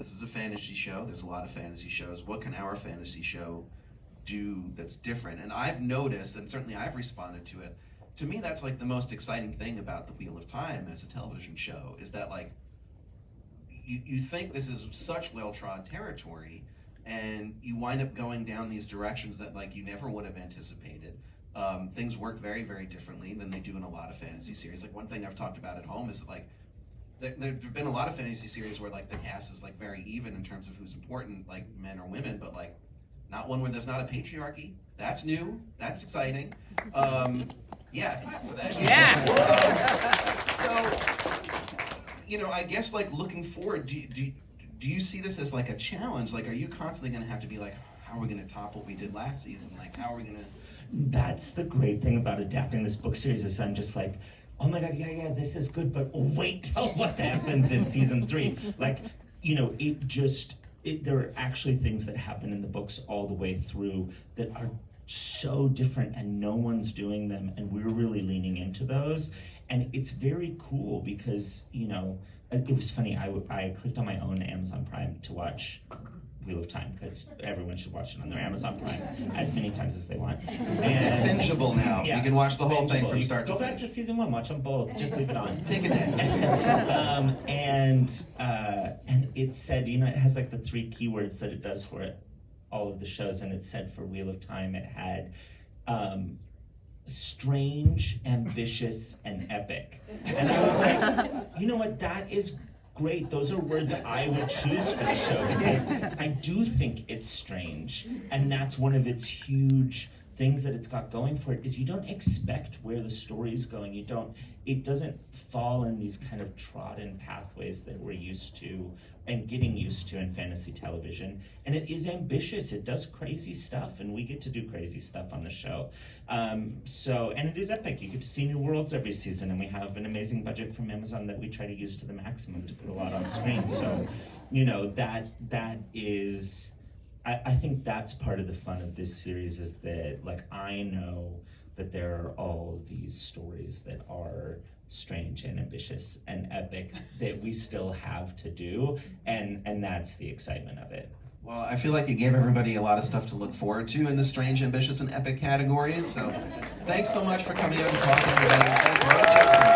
this is a fantasy show. There's a lot of fantasy shows. What can our fantasy show do that's different? And I've noticed, and certainly I've responded to it, to me that's like the most exciting thing about the Wheel of Time as a television show, is that like, you think this is such well-trod territory, and you wind up going down these directions that like you never would have anticipated. Things work very, very differently than they do in a lot of fantasy series. Like one thing I've talked about at home is that, like, there've been a lot of fantasy series where like the cast is like very even in terms of who's important, like men or women, but like not one where there's not a patriarchy. That's new. That's exciting. Yeah, clap for that. Yeah. So, you know, I guess like looking forward, do you see this as like a challenge? Like, are you constantly going to have to be like, how are we going to top what we did last season? Like, how are we going to? That's the great thing about adapting this book series, is I'm just like, oh my God, yeah, this is good, but wait till what happens in season 3. Like, you know, there are actually things that happen in the books all the way through that are so different, and no one's doing them, and we're really leaning into those. And it's very cool because, you know, it was funny, I clicked on my own Amazon Prime to watch Wheel of Time, because everyone should watch it on their Amazon Prime as many times as they want. And it's bingeable now. Yeah, you can watch the whole thing from start to finish. Go back to season 1, watch them both, just leave it on. Take a day. And it said, you know, it has like the 3 keywords that it does for it, all of the shows, and it said for Wheel of Time it had strange, ambitious, and epic. And I was like, you know what, that is great. Those are words I would choose for the show, because I do think it's strange, and that's one of its huge things that it's got going for it, is you don't expect where the story is going. It doesn't fall in these kind of trodden pathways that we're used to and getting used to in fantasy television. And it is ambitious. It does crazy stuff, and we get to do crazy stuff on the show. And it is epic. You get to see new worlds every season, and we have an amazing budget from Amazon that we try to use to the maximum to put a lot on screen. So, you know, that is, I think that's part of the fun of this series, is that, like, I know that there are all these stories that are strange and ambitious and epic that we still have to do, and that's the excitement of it. Well, I feel like you gave everybody a lot of stuff to look forward to in the strange, ambitious, and epic categories, so thanks so much for coming out and talking about it.